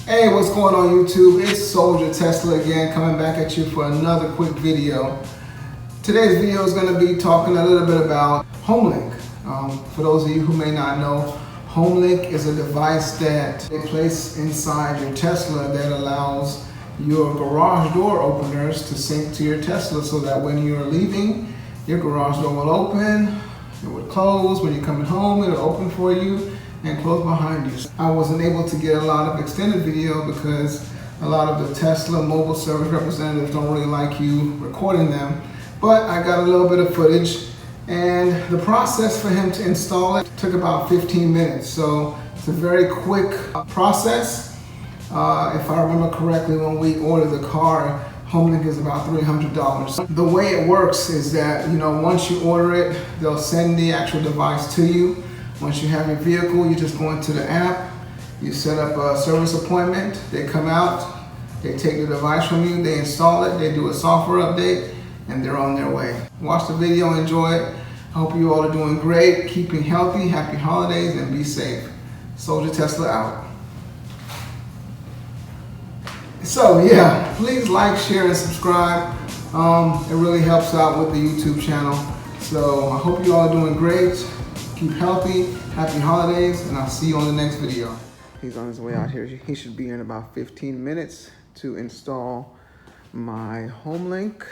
Hey, what's going on YouTube? It's Soldier Tesla again, coming back at you for another quick video. Today's video is going to be talking a little bit about HomeLink. For those of you who may not know, HomeLink is a device that they place inside your Tesla that allows your garage door openers to sync to your Tesla so that when you're leaving, your garage door will open, it will close. When you're coming home, it'll open for you and close behind you. I wasn't able to get a lot of extended video because a lot of the Tesla mobile service representatives don't really like you recording them, but I got a little bit of footage, and the process for him to install it took about 15 minutes. So it's a very quick process. If I remember correctly, when we ordered the car, HomeLink is about $300. The way it works is that, once you order it, they'll send the actual device to you. Once you have your vehicle, you just go into the app, you set up a service appointment, they come out, they take the device from you, they install it, they do a software update, and they're on their way. Watch the video, enjoy it. I hope you all are doing great, keeping healthy, happy holidays, and be safe. Soldier Tesla out. So yeah, please like, share, and subscribe. It really helps out with the YouTube channel. So I hope you all are doing great. Keep healthy, happy holidays, and I'll see you on the next video. He's on his way out here. He should be in about 15 minutes to install my HomeLink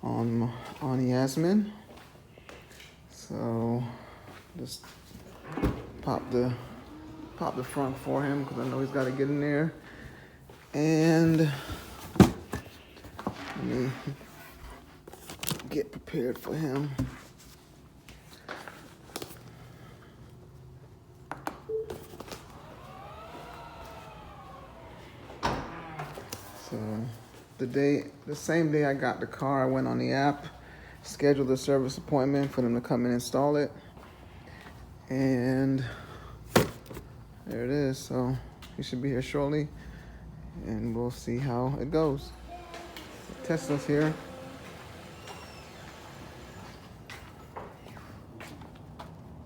on Yasmin. So just pop the front for him because I know he's got to get in there. And let me get prepared for him. So the same day I got the car, I went on the app, scheduled a service appointment for them to come and install it. And there it is. So he should be here shortly, and we'll see how it goes. Tesla's here.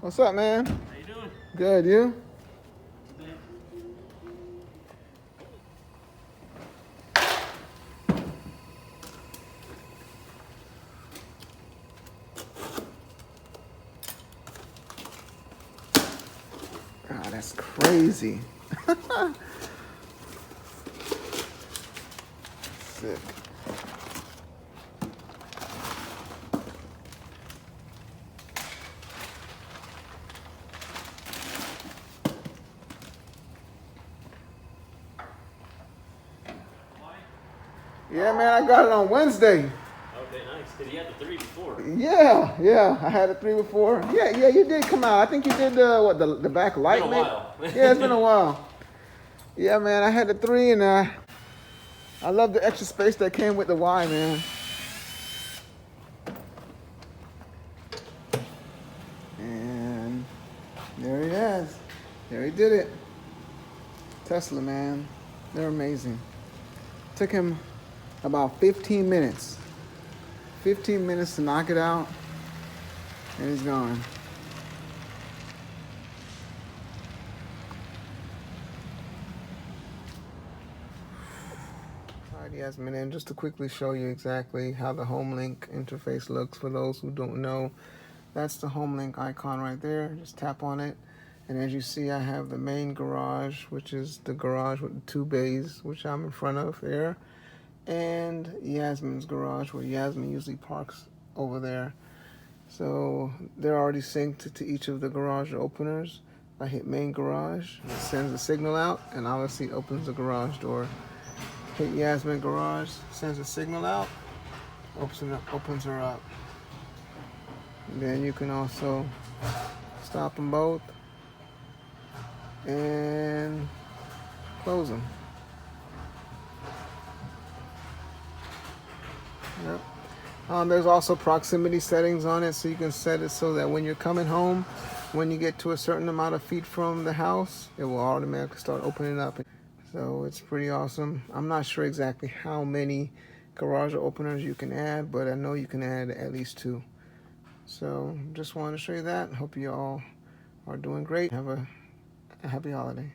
What's up, man? How you doing? Good, you? God, that's crazy. Sick. Yeah, man, I got it on Wednesday. Okay, nice. Because you had the 3 before. Yeah, I had a 3 before. Yeah, you did come out. I think you did the back light. It's been a while. Yeah, it's been a while. Yeah, man, I had the 3, and I love the extra space that came with the Y, man. And there he is. There he did it. Tesla, man, they're amazing. Took him about 15 minutes. 15 minutes to knock it out, and he's gone. All right, Yasmin, and just to quickly show you exactly how the HomeLink interface looks for those who don't know, that's the HomeLink icon right there. Just tap on it, and as you see, I have the main garage, which is the garage with the 2 bays, which I'm in front of there, and Yasmin's garage, where Yasmin usually parks over there. So they're already synced to each of the garage openers. If I hit main garage, it sends a signal out, and obviously opens the garage door. Hit Yasmin garage, sends a signal out, opens her up. And then you can also stop them both and close them. Yep. There's also proximity settings on it, so you can set it so that when you're coming home, when you get to a certain amount of feet from the house, it will automatically start opening up. So it's pretty awesome. I'm not sure exactly how many garage openers you can add, but I know you can add at least 2. So just wanted to show you that. Hope you all are doing great. Have a happy holiday.